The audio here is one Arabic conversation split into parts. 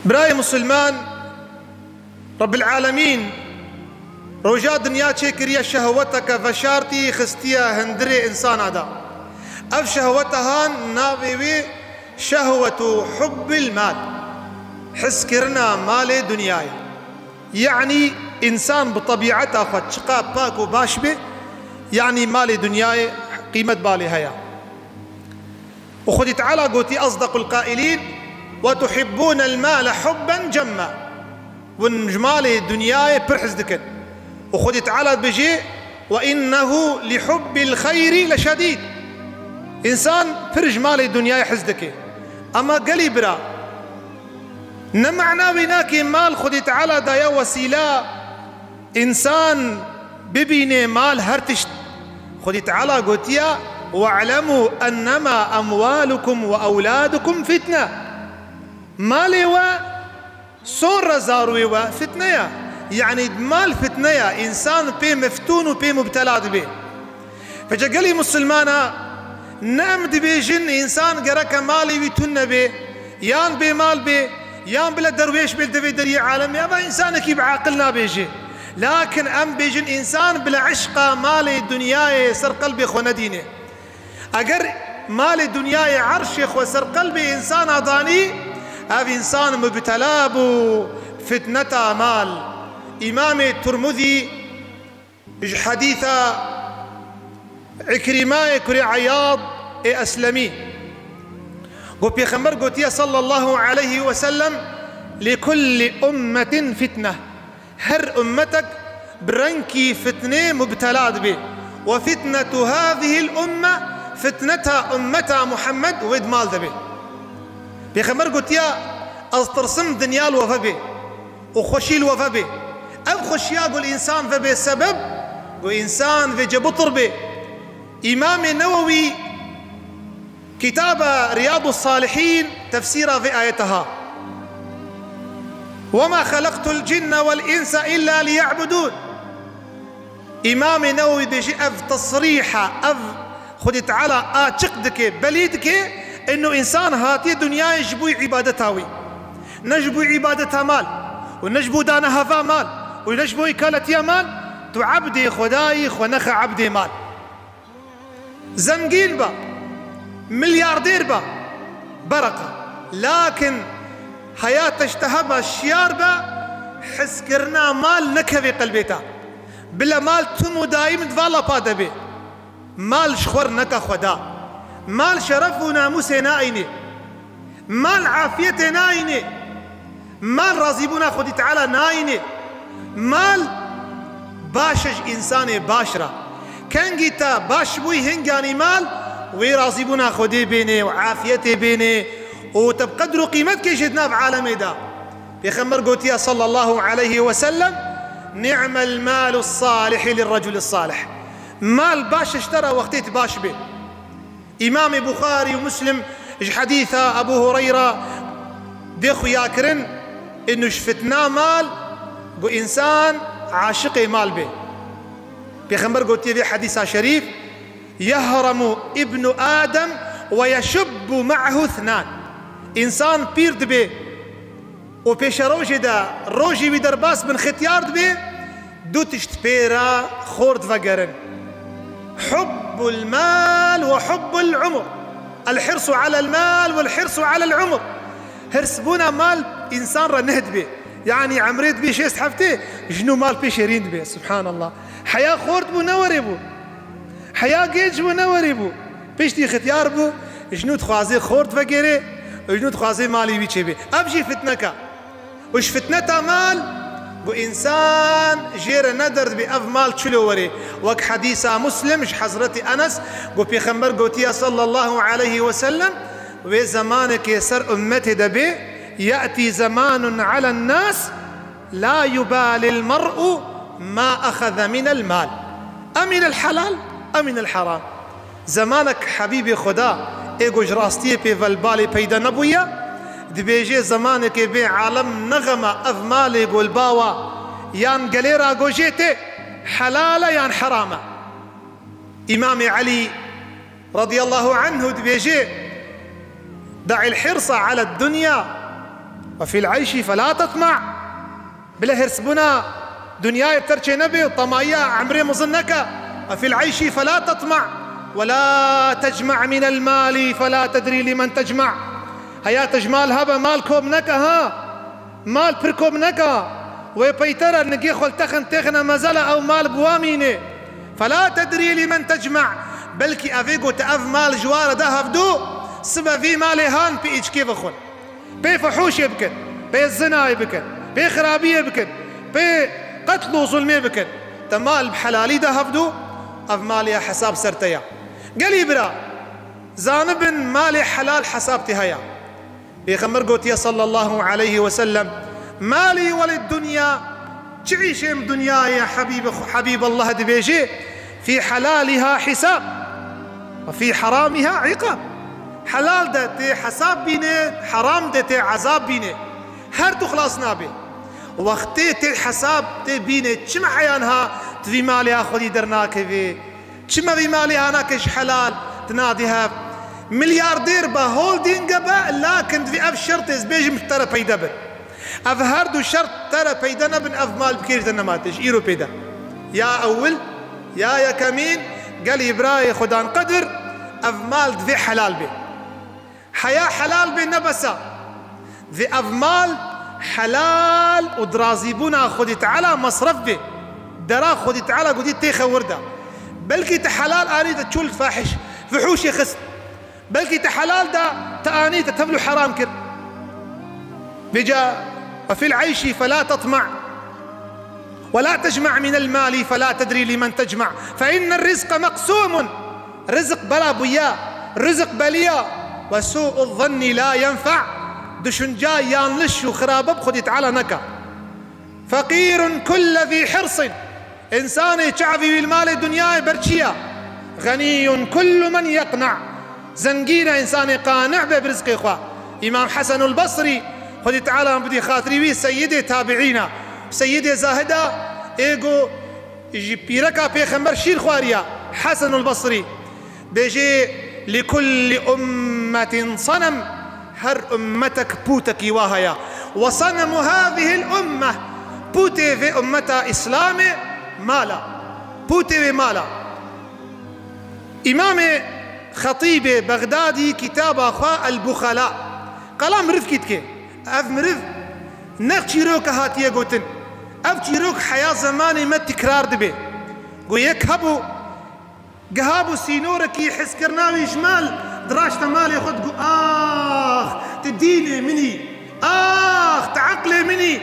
براي مسلمان رب العالمين روجا دنيا كريا شهوتك فشارتي خستيا هندري إنسان هذا أف شهوتها نابي شهوة حب المال حس كرنا مال دنياي يعني إنسان بطبيعته فتشقا باكو باشبه يعني مال دنياي قيمة بالي هيا وخذ تعالى قوتي أصدق القائلين وتحبون المال حبا جما ونجمال دنياي برحز دكن وخذ تعالى بجي وإنه لحب الخير لشديد إنسان فرج مال دنياي حزدك أما قلي برا نمعنا بناك مال خذ تعالى دايا وسيلة إنسان ببيني مال هرتشت خذ تعالى قوتيا واعلموا أنما أموالكم وأولادكم فتنة مالي و صور زاروي و فتنة يعني مال فتنة إنسان بي مفتون وبي مبتلى به فجا مسلمانا نعم دبيجن إنسان قرأك مالي ويتن به يان بي مال به يان بلا درويش بالدبي دري عالم يا با إنسانك بعاقلنا بيجي لكن أم بيجن إنسان بلا عشق مالي دنياي سر قلبي خو ندينه أجر مال دنياي عرشخ وسر قلبي إنسان أضاني هذا إنسان مبتلى فتنة مال إمام الترمذي حديث عكرمة كري عياض أسلمي قلت بيخمر قلت صلى الله عليه وسلم لكل أمة فتنة هر أمتك برنكي فتنة مبتلى به وفتنة هذه الأمة فتنتها أمتها محمد ويد مال ذبي بيخمر قلت يا أسترسم دنيا الوفا به وخشي الوفا به أب خشيا قل إنسان فبه سبب وإنسان في جبطر به إمام النووي كتاب رياض الصالحين تفسير في آيتها وما خلقت الجن والإنس إلا ليعبدون إمام النووي بيجي أف تصريحة أف خذ تعالى أتشقدك بليدك إنه إنسان هاتي دنيا يجبو عبادتاوي نجبو عبادتها مال ونجبو دانها فا مال ونجبو إكالتها مال تعبدي خداي ونخ عبدي مال زنقين با ملياردير با بركة لكن حياة تشتهبها الشيار با حس كرنا مال نكبي قلبيتا بلا مال تمو دايم دفالا بادا بي مال شخور نكا خدا مال شرف وناموس نائني مال عافية نائني مال رازيبونا خدي تعالى نائني مال باشج إنسان باشرة كان جيتا باش بوي هنجاني مال ويرازيبونا خدي بيني وعافيتي بيني وتبقدروا قيمتك جدنا بعالم دا بيخمر قوتيا صلى الله عليه وسلم نعم المال الصالح للرجل الصالح مال باش اشترى وقتيت باش به إمام بخاري ومسلم حديث أبو هريرة ديخو ياكرن إنه شفتنا مال قو إنسان عاشق مال به بيخمر قوتي في حديث شريف يهرم ابن آدم ويشب معه اثنان إنسان بيرد به وبيش روجي دا روجي بدرباس من ختيارد به دو تشتبيرا خورد فقرن حب المال وحب العمر الحرص على المال والحرص على العمر هرسبونا مال إنسان رنهد به يعني عمريت بيه شيست حفتي جنو مال بيش يريند به سبحان الله حياة خورد بو نوري بو حياة جيج بو نوري بو بيش دي ختيار بو جنو تخوازي خورد فقيري وجنو تخوازي مالي بيشي به أبجي فتنك وش فتنتا مال قو إنسان جير ندرد بأف مال تشلو وري وك حديث مسلم حضرتي أنس قو بيخمبر قوتيا صلى الله عليه وسلم وزمانك يسر أمتي دبي يأتي زمان على الناس لا يبالي المرء ما أخذ من المال أمن الحلال أمن الحرام زمانك حبيبي خدا إيقو جراستي بي فالبالي بيدا نبويا دبيجي زمانك بي عالم نغمة أف مالي قول باوا يان قليرا قوجيتي حلالة يان حرامة إمام علي رضي الله عنه دبيجي دع الحرص على الدنيا وفي العيش فلا تطمع. بلا هرس بنا دنيا ترشي نبي وطمايا عمري مظنك. وفي العيش فلا تطمع ولا تجمع من المال فلا تدري لمن تجمع. هيا تجمال هبا مالكم نكا ها مال بركم نكا وبيتر نجي خل تخنا مزلا او مال بوامينه فلا تدري لمن تجمع. بلكي افيغو تاف مال جوار ذهب دو سبا في مالي هان بي ايش كيف خل بي فحوش يبكن بي الزنا يبكن بي خرابيه يبكن بي قتل وظلم يبكن تمال بحلالي ذهب دو اف مالي حساب سرتيا قالي برا زانب مالي حلال حسابتي هيا بيخمر قوتي صلى الله عليه وسلم مالي وللدنيا تعيشين دنيا يا حبيب الله دبيجي في حلالها حساب وفي حرامها عقاب. حلال ده تي حساب بينه حرام ده تي عذاب بينه هر تو خلاص نابي وقتي تي حساب تي بينه چما عيانها تفي مالها خودي درناك في چما في مالها ناكش حلال تناديها ملياردير با هولدينغ با لكن في اف شرط بيجي مشترى بيدا بن اف هردو شرط ترى بيدا نبن اف مال بكير تنماتش ايرو بيدا يا اول يا كمين قال يبراي خدان قدر اف مال في حلال بي حياة حلال بي نبسا في اف مال حلال ودرازيبونا خدت على مصرف بي درا خدت على قديت تيخا وردا بلكي تحلال اني تشول فاحش فحوش يخس بلكي تحلال دا تاني تتبلو حرام كر بجا. وفي العيش فلا تطمع ولا تجمع من المال فلا تدري لمن تجمع فإن الرزق مقسوم. رزق بلا بيا رزق بليا وسوء الظن لا ينفع. دشنجا يانلش وخراب بخدت على نكا. فقير كل ذي حرص إنسان شعبي بالمال الدنيا برشيا. غني كل من يقنع زنجينا إنسان قانع برزق إخوة. إمام حسن البصري خدت على بدي خاطري وي سيدي تابعينا سيدي زاهدة إيجو يجي بيركا بيخمر شير خواريا حسن البصري بيجي لكل أمة صنم هر أمتك بوتك واهيا وصنم هذه الأمة بوتي في أمتا إسلامي مالا بوتي في مالا. إمام خطيب بغدادي كتاب أخوة البخلاء قلام مرف كتكي أف مرف نق چیروک هاتیه گوتن اف چیروک حیا زمانی ما تکرار دبی گو یک هبو قهابو سينوركي حس كرناوي شمال دراش مالي خد قو تديني مني تعقلي مني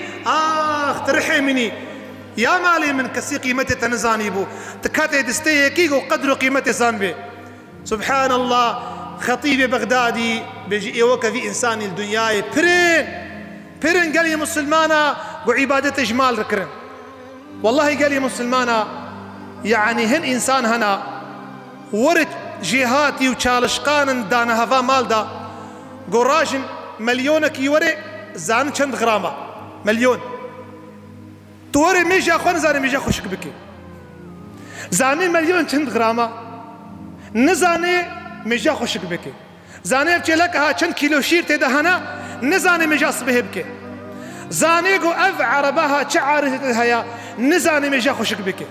ترحي مني يا مالي من كسي قيمتي تنزاني بو تكاتي دستيكي وقدروا قيمتي زانبي. سبحان الله خطيب بغدادي بيجي يوكا في انسان الدنيا برين قال لي مسلمانا وعبادة جمال ركرن والله قال لي مسلمانا يعني هن انسان هنا ورد جهاتي وشالشقان دانا هفا مال دا قراجن مليونك يوري زان چند غرامة مليون توري ميجا خون زاني ميجا خوشك بكي زاني مليون چند غرامة نزاني ميجا خوشك بكي زاني بچه لك ها چند كيلو شير تيدا هنا نزاني ميجا صبه بكي زاني قو اف عربها چه عارتها يا نزاني ميجا خوشك بكي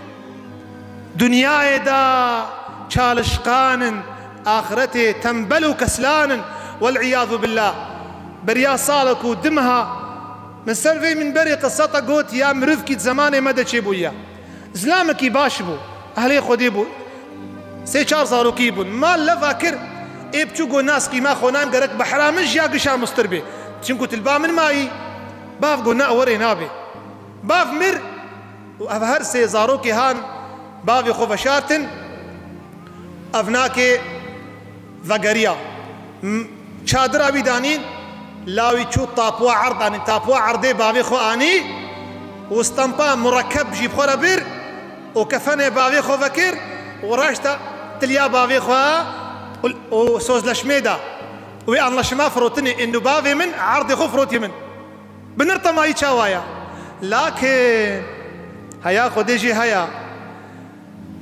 دنيا دا چالشقان آخرتي تنبل كسلان والعياذ بالله. بريا صالك ودمها من سلفي من بري قصتا قوت يا مرفكي زماني مدى چيبويا زلامكي باشبو اهلي خوديبو سي چار صاروكيبون ما لفاكر ابچوغو ناس قيما خونام قرق بحرامج يا قشا مستربي چنكو تلبا من ماي باف قو ناوري نابي باف مر وافهر سي زاروكي هان باف خو فشارتن افناكي فقريا چادر ابي دانين لاوي چو طابوا عرض اني طابوا عرضي بابي خو اني واستنبا مركب جيب خورا بير وكفني بابي خو فكر وراشتا تليا بابي خو وسوز لشميدا وي ان لشما فروتني انه بابي من عرضي خو فروتي من بنرطى ما يتشاوايا لكن هيا خو ديجي هيا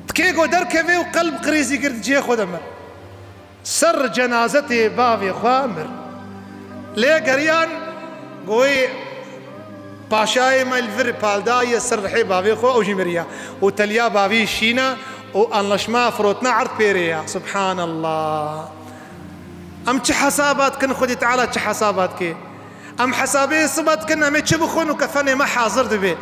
تكيكو دركبي وقلب قريزي قرد جي خو دمر سر جنازتي بابي خو امر ليه قريان قوي باشاي ما الفر بالداي سرحي بابي خو او جمريا وتليا بابي شينا وانلشما فروتنا عرض بيريا. سبحان الله. ام تش حسابات كن خدي تعالى تش حسابات كي ام حسابي صبت كنا ما تشبخون وكفني ما حاضر دبي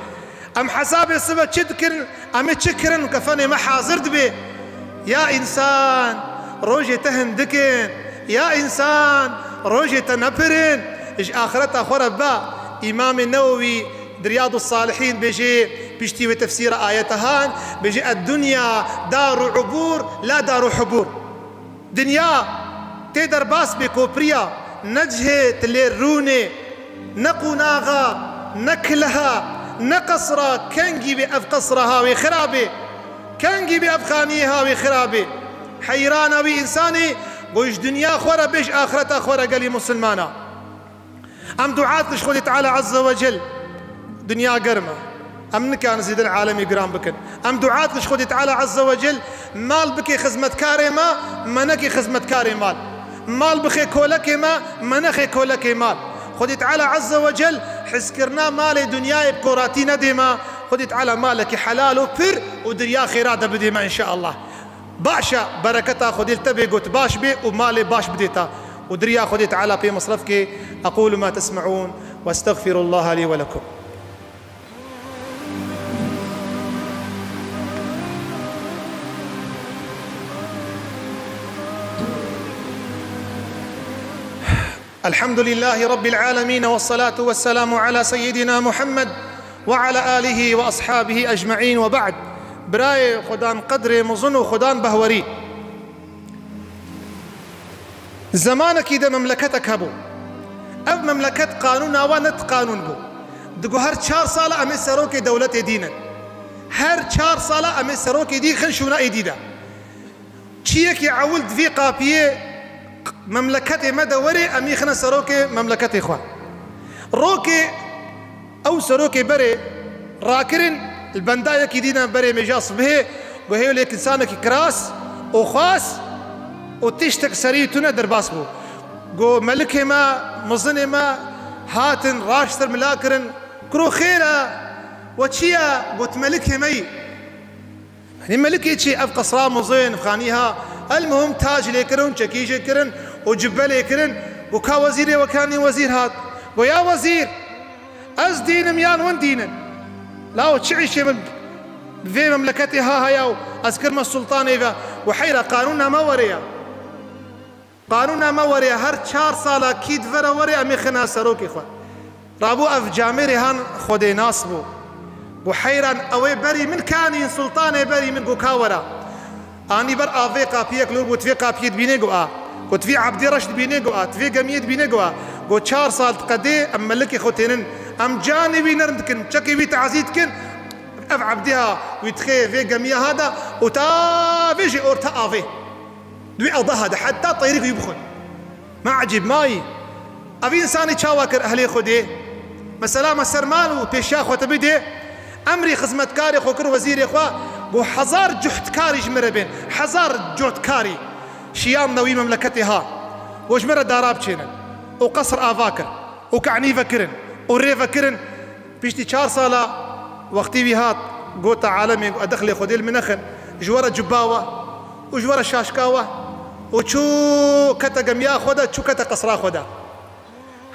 ام حسابي صبت تشكر ام تشكرن وكفني ما حاضر دبي. يا انسان روجي تهندكن، يا انسان روجي تنبرن ايش اخرتها خربا. امام النووي رياض الصالحين بيجي بيشتي بتفسير آيتهان بيجي الدنيا دار عبور لا دار حبور. دنيا تقدر باس بكوبريا نجهة تليروني نقناغا نكلها نقصرا كنجي بأف قصرها وخرابي كنجي بأف خانيها وخرابي. حيرانا بإنساني قوش دنيا خورا بيش آخرتها خورا قالي مسلمانا. أم دعاة لشخودي تعالى عز وجل دنيا قرمة أم كان زيد العالم يقرام بكن. أم دعاة لشخودي تعالى عز وجل مال بكي خزمة كاري ما منكي خزمة كاري مال مال بخي كولك ما منخي كولك مال. خودي تعالى عز وجل حسكرنا مالي دنياي بكوراتي نديما. خودي تعالى مالك حلال وفر ودريا خيرات بديما إن شاء الله. باشا بركتها خودي التبي قلت باش بي ومالي باش بديتا ودريا خودي تعالى في مصرفك. أقول ما تسمعون واستغفر الله لي ولكم. الحمد لله رب العالمين والصلاة والسلام على سيدنا محمد وعلى آله وأصحابه أجمعين. وبعد براي خدان قدر مظن خدان بهوري زمانك إذا مملكتك هبو أو مملكة قانون وانت قانون بو دقو هر 4 صالة أمي سروك دولة دينا هر 4 صالة أمي سروك دي خنشونا إديدا چيك يعولد في قابية مملكتي مدوري أمي خنا سروكي مملكتي إخوان روكي أو سروكي بري راكرن البنداية كيدينا بري مجاص به وهي لك إنسانك كراس وخاص وتشتك سريتنا درباس بو قو ملكي ما مظني ما هاتن راشتر ملاكرن كرو خيرا وتشيا قلت ملكي مي يعني ملكي تشي أف قصرا مظين فخانيها. المهم تاج ليكرن شكيش كرن وجبل يكرن وكا وزيري وكاني وزير هات ويا وزير أز دين ميان وين دينا لا وتشعيش في مملكتي ها هيا أذكر السلطان إذا وحيرا قانوننا ما وريا قانوننا ما وريا هر 4 صالة كيد فرا وريا أمي خنا سروك إخوان رابو أف جاميري هان خودي ناصبو وحيرا أوي بري من كاني سلطاني بري من قوكاورا أني بر أفيقا بيك لور وتفيقا بيد بينيقو قلت في عبدي رشد بينيقو تفي قميد بينيقو قلت 4 صال قدي أم ملكي خوتينن أم جانبي نرندكن شكي بي تعزيدكن أف عبدها ويتخي في قمية هذا وتافيجي أورتا أفي دوي أضا هذا حتى طيريك يبخل ما عجب ماي أبي إنساني شاواكر أهلي خدي مثلا مسرمان وبيشا خوتبي دي أمري خزمت كاري خوكر وزيري إخوا بو حزار جهد كاري جمرة بين حزار جهد كاري شيام نوي مملكتها وجمرة داراب تشينا وقصر آفاكر وكعنيفة كرن وريفة كرن بيشتي 4 صالة وقتي بيهات قوتا عالمي أدخلي خدي المنخن جوارة جباوة وجوارة شاشكاوة وشو كتا قميا خدا شو كتا قصرا خدا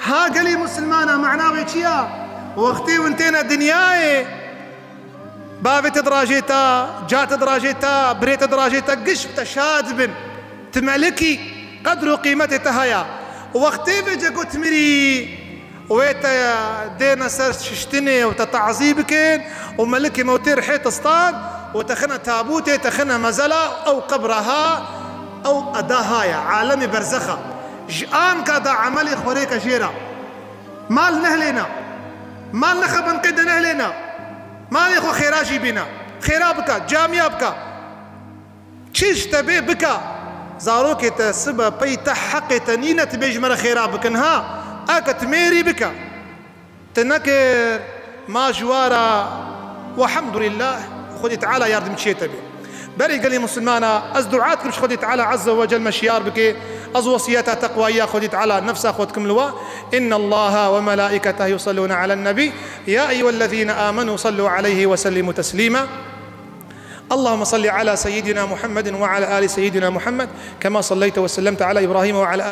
ها قلي مسلمانا معناه ويشيا وقتي وانتينا دنياي بابت دراجيتا جات دراجيتا بريت دراجيتا قشبت شادبن تملكي قدر قيمتي تهيا وقتي بيجا قلت مري ويتا دينا سر ششتني وتتعذيبكين وملكي موتير حيط اسطان وتخنى تابوتي تخنى مزلا او قبرها او اداهايا عالمي برزخة جان كذا عملي خوريك جيرا مال نهلنا مال نخبن قد نهلنا مال يخو خيراجي بنا خيرا بكا جاميا بكا تشيش تبي بكا زاروك تسبا بيتا حقي تنينة بيجمر خيرا بكنها اكت ميري بكا تنكر ما جوارا والحمد لله خدي تعالى ياردم تشيتا بي بري قال لي مسلمانا از دعاتكم خدي تعالى عز وجل مشيار بكي از وصيتا تقوى ياخذ على نفس اخذكم لواء ان الله وملائكته يصلون على النبي يا ايها الذين امنوا صلوا عليه وسلموا تسليما. اللهم صل على سيدنا محمد وعلى ال سيدنا محمد كما صليت وسلمت على ابراهيم وعلى